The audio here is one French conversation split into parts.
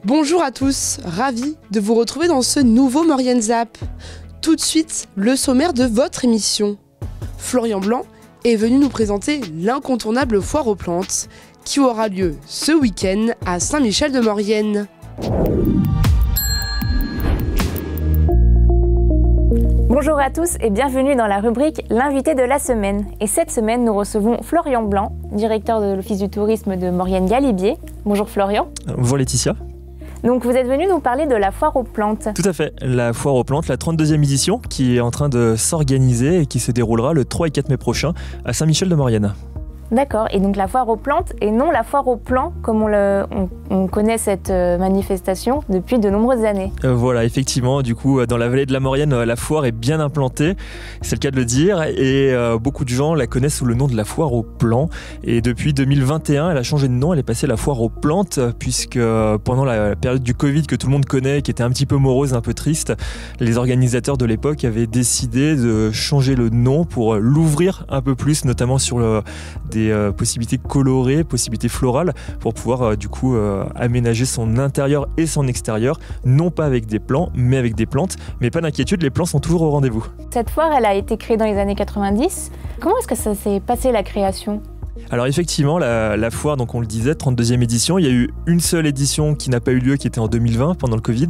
Bonjour à tous, ravi de vous retrouver dans ce nouveau Maurienne Zap. Tout de suite, le sommaire de votre émission. Florian Blanc est venu nous présenter l'incontournable foire aux plantes qui aura lieu ce week-end à Saint-Michel-de-Maurienne. Bonjour à tous et bienvenue dans la rubrique L'invité de la semaine. Et cette semaine, nous recevons Florian Blanc, directeur de l'Office du tourisme de Maurienne-Galibier. Bonjour Florian. Bonjour Laetitia. Donc vous êtes venu nous parler de la foire aux plantes. Tout à fait, la foire aux plantes, la 32e édition qui est en train de s'organiser et qui se déroulera le 3 et 4 mai prochain à Saint-Michel-de-Maurienne. D'accord, et donc la foire aux plantes et non la foire aux plants comme on connaît cette manifestation depuis de nombreuses années. Voilà, effectivement, du coup dans la vallée de la Maurienne, la foire est bien implantée, c'est le cas de le dire, et beaucoup de gens la connaissent sous le nom de la foire aux plants. Et depuis 2021, elle a changé de nom, elle est passée la foire aux plantes, puisque pendant la période du Covid que tout le monde connaît, qui était un petit peu morose, un peu triste, les organisateurs de l'époque avaient décidé de changer le nom pour l'ouvrir un peu plus, notamment sur des possibilités colorées, possibilités florales, pour pouvoir du coup aménager son intérieur et son extérieur, non pas avec des plants, mais avec des plantes. Mais pas d'inquiétude, les plants sont toujours au rendez-vous. Cette foire, elle a été créée dans les années 90. Comment est-ce que ça s'est passé la création ? Alors effectivement, la foire, donc on le disait, 32e édition, il y a eu une seule édition qui n'a pas eu lieu, qui était en 2020, pendant le Covid,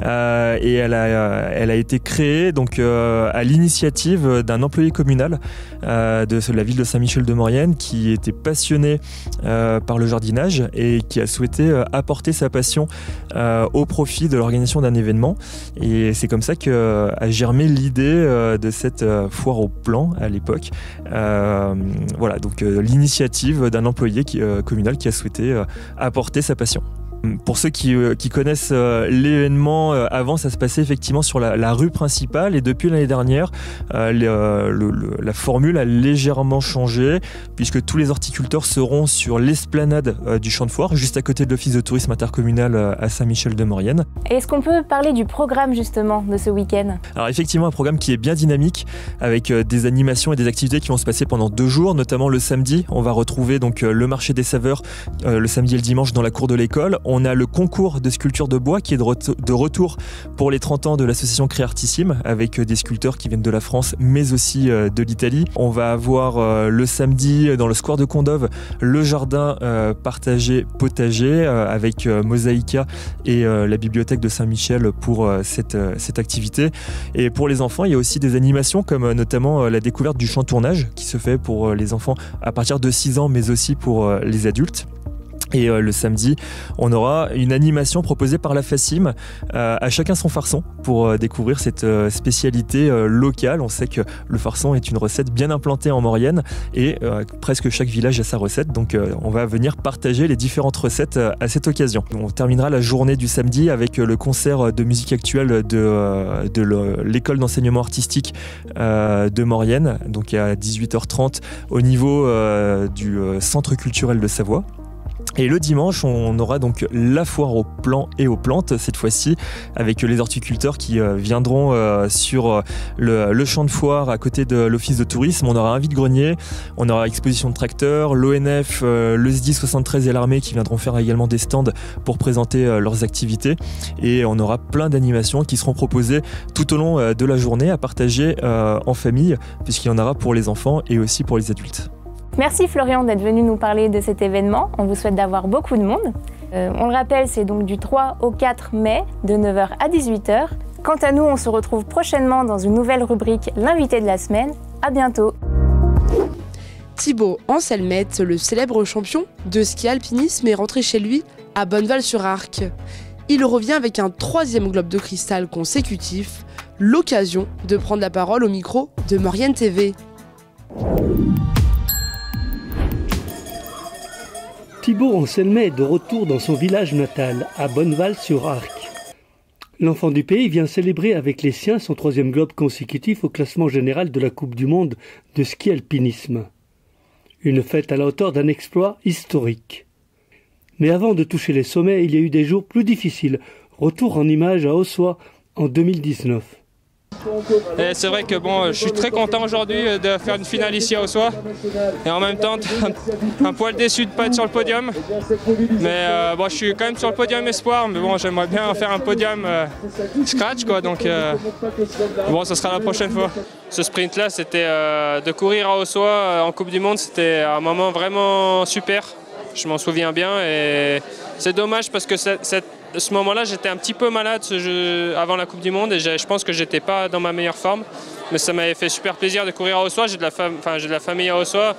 et elle a été créée donc, à l'initiative d'un employé communal de la ville de Saint-Michel-de-Maurienne qui était passionné par le jardinage et qui a souhaité apporter sa passion au profit de l'organisation d'un événement. Et c'est comme ça qu'a germé l'idée de cette foire aux plants à l'époque. Voilà, donc l'initiative d'un employé communal qui a souhaité apporter sa passion. Pour ceux qui connaissent l'événement, avant ça se passait effectivement sur la rue principale, et depuis l'année dernière, la formule a légèrement changé puisque tous les horticulteurs seront sur l'esplanade du champ de foire, juste à côté de l'office de tourisme intercommunal à Saint-Michel-de-Maurienne. Et est-ce qu'on peut parler du programme justement de ce week-end ? Alors effectivement, un programme qui est bien dynamique avec des animations et des activités qui vont se passer pendant 2 jours, notamment le samedi. On va retrouver donc le marché des saveurs le samedi et le dimanche dans la cour de l'école. On a le concours de sculpture de bois qui est de retour pour les 30 ans de l'association Créartissime, avec des sculpteurs qui viennent de la France mais aussi de l'Italie. On va avoir le samedi dans le square de Condove le jardin partagé potager avec Mosaïka et la bibliothèque de Saint-Michel pour cette activité. Et pour les enfants, il y a aussi des animations comme notamment la découverte du chantournage qui se fait pour les enfants à partir de 6 ans mais aussi pour les adultes. Et le samedi, on aura une animation proposée par la FACIM, à chacun son farçon, pour découvrir cette spécialité locale. On sait que le farçon est une recette bien implantée en Maurienne et presque chaque village a sa recette. Donc on va venir partager les différentes recettes à cette occasion. On terminera la journée du samedi avec le concert de musique actuelle de l'école d'enseignement artistique de Maurienne, donc à 18h30 au niveau du centre culturel de Savoie. Et le dimanche, on aura donc la foire aux plants et aux plantes, cette fois-ci, avec les horticulteurs qui viendront sur le champ de foire à côté de l'office de tourisme. On aura un vide-grenier, on aura exposition de tracteurs, l'ONF, le SDI 73 et l'armée qui viendront faire également des stands pour présenter leurs activités. Et on aura plein d'animations qui seront proposées tout au long de la journée à partager en famille, puisqu'il y en aura pour les enfants et aussi pour les adultes. Merci Florian d'être venu nous parler de cet événement. On vous souhaite d'avoir beaucoup de monde. On le rappelle, c'est donc du 3 au 4 mai, de 9h à 18h. Quant à nous, on se retrouve prochainement dans une nouvelle rubrique L'invité de la semaine. À bientôt. Thibaut Anselmette, le célèbre champion de ski alpinisme, est rentré chez lui à Bonneval-sur-Arc. Il revient avec un 3e globe de cristal consécutif, l'occasion de prendre la parole au micro de Maurienne TV. Thibaut Anselmet est de retour dans son village natal, à Bonneval-sur-Arc. L'enfant du pays vient célébrer avec les siens son 3e globe consécutif au classement général de la Coupe du Monde de ski alpinisme. Une fête à la hauteur d'un exploit historique. Mais avant de toucher les sommets, il y a eu des jours plus difficiles. Retour en images à Ossois en 2019. Et c'est vrai que bon, je suis très content aujourd'hui de faire une finale ici à Ossois. Et en même temps, un poil déçu de ne pas être sur le podium. Mais bon, je suis quand même sur le podium espoir. Mais bon, j'aimerais bien faire un podium scratch, quoi. Donc bon, ce sera la prochaine fois. Ce sprint-là, c'était de courir à Ossois en Coupe du Monde. C'était un moment vraiment super. Je m'en souviens bien. Et c'est dommage parce que ce moment-là, j'étais un petit peu malade avant la Coupe du Monde et je pense que j'étais pas dans ma meilleure forme. Mais ça m'avait fait super plaisir de courir à Ossois. J'ai de la famille à Ossois,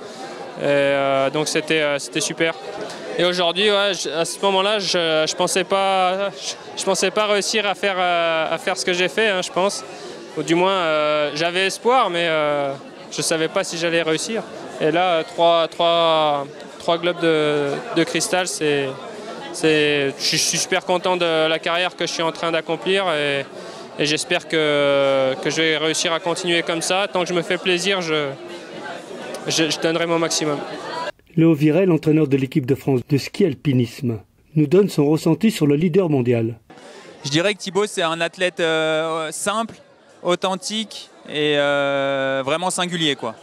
donc c'était super. Et aujourd'hui, ouais, à ce moment-là, je pensais pas réussir à faire ce que j'ai fait, hein, je pense. Ou du moins, j'avais espoir, mais je savais pas si j'allais réussir. Et là, trois globes de cristal, je suis super content de la carrière que je suis en train d'accomplir et j'espère que je vais réussir à continuer comme ça. Tant que je me fais plaisir, je donnerai mon maximum. Léo Virel, entraîneur de l'équipe de France de ski alpinisme, nous donne son ressenti sur le leader mondial. Je dirais que Thibaut, c'est un athlète simple, authentique et vraiment singulier, quoi.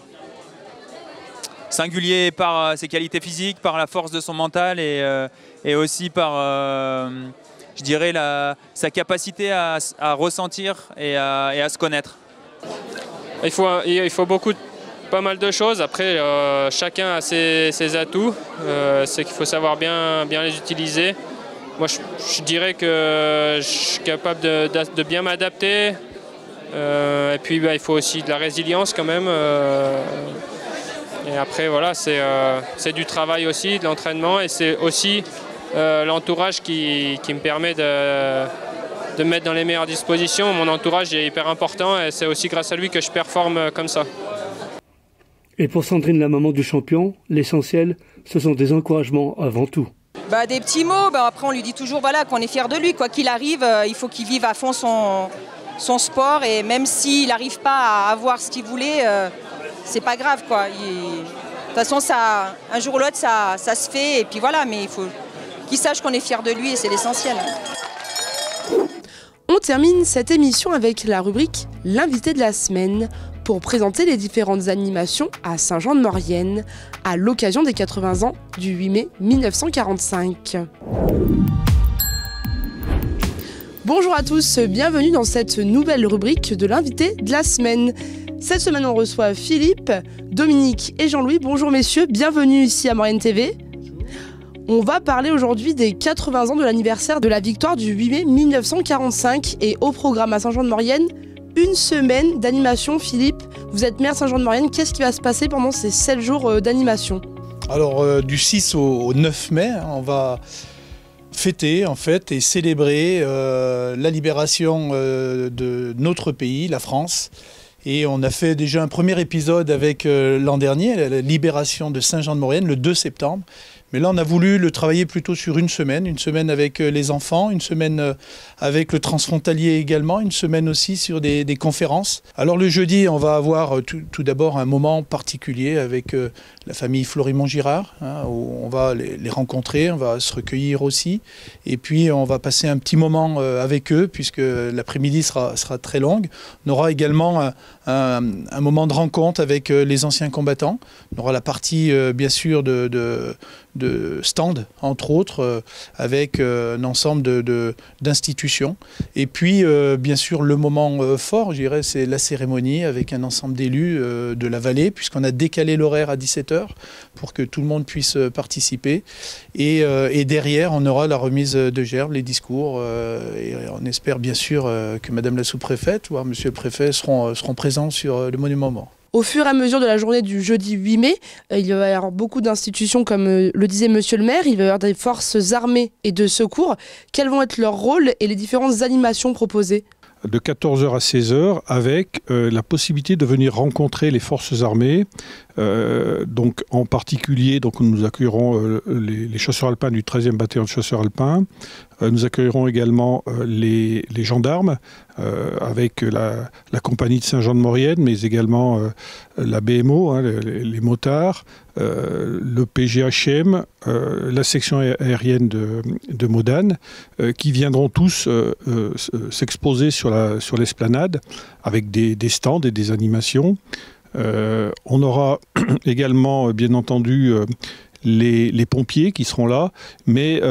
Singulier par ses qualités physiques, par la force de son mental et aussi par, je dirais, sa capacité à ressentir et à se connaître. Il faut pas mal de choses. Après, chacun a ses atouts. C'est qu'il faut savoir bien les utiliser. Moi, je dirais que je suis capable de bien m'adapter. Et puis, il faut aussi de la résilience quand même. Et après, voilà, c'est du travail aussi, de l'entraînement. Et c'est aussi l'entourage qui me permet de me mettre dans les meilleures dispositions. Mon entourage est hyper important et c'est aussi grâce à lui que je performe comme ça. Et pour Sandrine, la maman du champion, l'essentiel, ce sont des encouragements avant tout. Des petits mots, après on lui dit toujours qu'on est fier de lui. Quoi qu'il arrive, il faut qu'il vive à fond son sport et même s'il n'arrive pas à avoir ce qu'il voulait, c'est pas grave, quoi. De toute façon, un jour ou l'autre, ça se fait et puis voilà, mais il faut qu'il sache qu'on est fier de lui et c'est l'essentiel. On termine cette émission avec la rubrique « L'invité de la semaine » pour présenter les différentes animations à Saint-Jean-de-Maurienne à l'occasion des 80 ans du 8 mai 1945. Bonjour à tous, bienvenue dans cette nouvelle rubrique de l'invité de la semaine. Cette semaine, on reçoit Philippe, Dominique et Jean-Louis. Bonjour messieurs, bienvenue ici à Maurienne TV. On va parler aujourd'hui des 80 ans de l'anniversaire de la victoire du 8 mai 1945 et au programme à Saint-Jean-de-Maurienne, une semaine d'animation. Philippe, vous êtes maire Saint-Jean-de-Maurienne, qu'est-ce qui va se passer pendant ces 7 jours d'animation ? Alors du 6 au 9 mai, on va fêter en fait et célébrer la libération de notre pays, la France. Et on a fait déjà un premier épisode avec l'an dernier, la libération de Saint-Jean-de-Maurienne, le 2 septembre. Mais là, on a voulu le travailler plutôt sur une semaine avec les enfants, une semaine avec le transfrontalier également, une semaine aussi sur des conférences. Alors le jeudi, on va avoir tout d'abord un moment particulier avec la famille Florimond-Girard, où on va les rencontrer, on va se recueillir aussi. Et puis, on va passer un petit moment avec eux, puisque l'après-midi sera très longue. On aura également un moment de rencontre avec les anciens combattants. On aura la partie, bien sûr, de stand, entre autres, avec un ensemble d'institutions. Et puis, bien sûr, le moment fort, je dirais, c'est la cérémonie avec un ensemble d'élus de la vallée, puisqu'on a décalé l'horaire à 17h pour que tout le monde puisse participer. Et derrière, on aura la remise de gerbes, les discours. Et on espère, bien sûr, que Madame la sous-préfète, voire Monsieur le préfet seront présents sur le monument mort. Au fur et à mesure de la journée du jeudi 8 mai, il va y avoir beaucoup d'institutions, comme le disait Monsieur le maire. Il va y avoir des forces armées et de secours. Quels vont être leurs rôles et les différentes animations proposées ? De 14h à 16h, avec la possibilité de venir rencontrer les forces armées. Donc en particulier, nous accueillerons les chasseurs alpins du 13e bataillon de chasseurs alpins, Nous accueillerons également les gendarmes avec la compagnie de Saint-Jean-de-Maurienne, mais également la BMO, les motards, le PGHM, la section aérienne de Modane, qui viendront tous s'exposer sur l'esplanade avec des stands et des animations. On aura également, bien entendu, les pompiers qui seront là, mais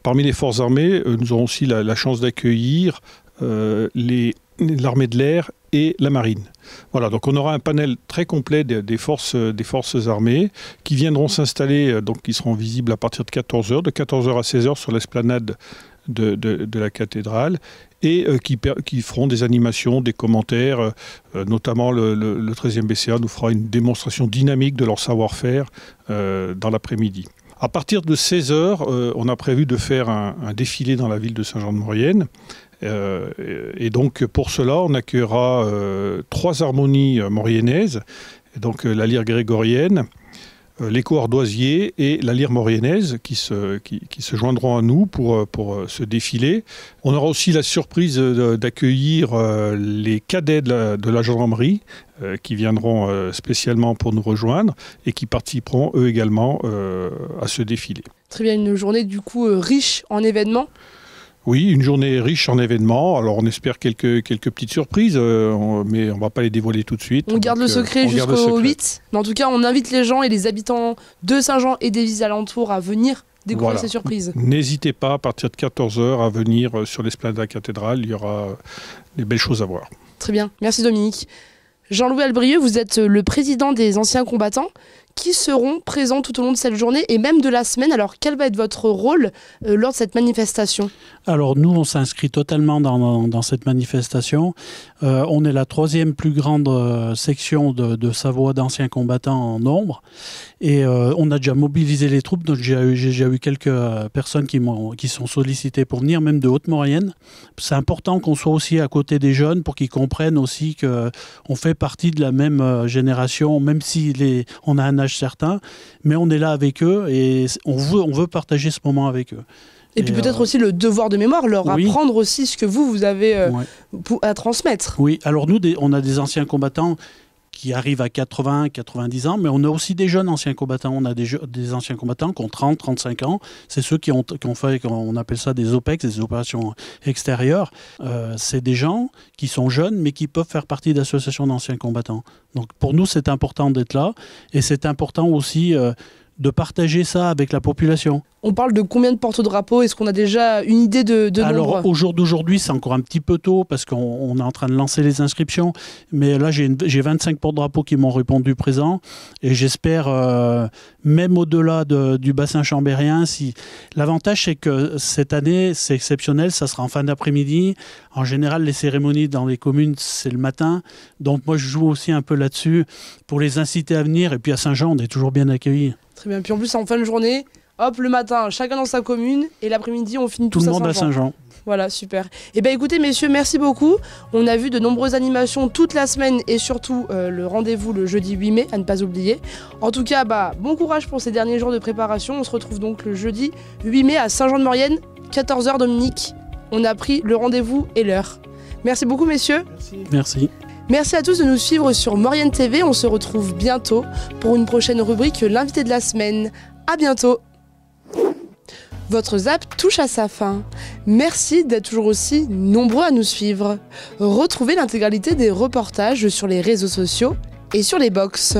parmi les forces armées, nous aurons aussi la chance d'accueillir l'armée de l'air et la marine. Voilà, donc on aura un panel très complet des forces armées qui viendront s'installer, donc qui seront visibles à partir de 14h, de 14h à 16h sur l'esplanade de la cathédrale, et qui feront des animations, des commentaires, notamment le 13e BCA nous fera une démonstration dynamique de leur savoir-faire dans l'après-midi. À partir de 16h, on a prévu de faire un défilé dans la ville de Saint-Jean-de-Maurienne. Et donc pour cela, on accueillera 3 harmonies mauriennaises, donc la lyre grégorienne, l'écho ardoisier et la lyre mauriennaise qui se joindront à nous pour ce défilé. On aura aussi la surprise d'accueillir les cadets de la gendarmerie qui viendront spécialement pour nous rejoindre et qui participeront eux également à ce défilé. Très bien, une journée du coup riche en événements. Oui, une journée riche en événements. Alors on espère quelques petites surprises, mais on ne va pas les dévoiler tout de suite. On garde le secret jusqu'au 8. Mais en tout cas, on invite les gens et les habitants de Saint-Jean et des villes alentours à venir découvrir ces surprises. N'hésitez pas à partir de 14h à venir sur l'esplanade de la cathédrale. Il y aura des belles choses à voir. Très bien, merci Dominique. Jean-Louis Albrieux, vous êtes le président des anciens combattants qui seront présents tout au long de cette journée et même de la semaine. Alors quel va être votre rôle lors de cette manifestation ? Alors nous, on s'inscrit totalement dans cette manifestation. On est la 3e plus grande section de Savoie d'anciens combattants en nombre. Et on a déjà mobilisé les troupes. Donc j'ai déjà eu quelques personnes qui sont sollicitées pour venir, même de Haute-Maurienne. C'est important qu'on soit aussi à côté des jeunes pour qu'ils comprennent aussi qu'on fait partie de la même génération, même si on a un âge certain, mais on est là avec eux et on veut partager ce moment avec eux. Et puis peut-être aussi le devoir de mémoire, leur apprendre aussi ce que vous avez à transmettre. Oui, alors nous, on a des anciens combattants qui arrivent à 80, 90 ans, mais on a aussi des jeunes anciens combattants. On a des anciens combattants qui ont 30, 35 ans. C'est ceux qui ont fait, on appelle ça des OPEX, des opérations extérieures. C'est des gens qui sont jeunes, mais qui peuvent faire partie d'associations d'anciens combattants. Donc pour nous, c'est important d'être là. Et c'est important aussi de partager ça avec la population. On parle de combien de porte-drapeaux ? Est-ce qu'on a déjà une idée de nombre ? Alors, au jour d'aujourd'hui, c'est encore un petit peu tôt parce qu'on est en train de lancer les inscriptions. Mais là, j'ai 25 porte-drapeaux qui m'ont répondu présent. Et j'espère, même au-delà du bassin chambérien, l'avantage, c'est que cette année, c'est exceptionnel. Ça sera en fin d'après-midi. En général, les cérémonies dans les communes, c'est le matin. Donc, moi, je joue aussi un peu là-dessus pour les inciter à venir. Et puis, à Saint-Jean, on est toujours bien accueillis. Très bien. Puis en plus, en fin de journée, hop, le matin, chacun dans sa commune, et l'après-midi, on finit tout le monde à Saint-Jean. Voilà, super. Et bien écoutez, messieurs, merci beaucoup. On a vu de nombreuses animations toute la semaine et surtout le rendez-vous le jeudi 8 mai, à ne pas oublier. En tout cas, bon courage pour ces derniers jours de préparation. On se retrouve donc le jeudi 8 mai à Saint-Jean-de-Maurienne, 14h, Dominique. On a pris le rendez-vous et l'heure. Merci beaucoup, messieurs. Merci. Merci à tous de nous suivre sur Maurienne TV. On se retrouve bientôt pour une prochaine rubrique, l'invité de la semaine. À bientôt. Votre zap touche à sa fin. Merci d'être toujours aussi nombreux à nous suivre. Retrouvez l'intégralité des reportages sur les réseaux sociaux et sur les box.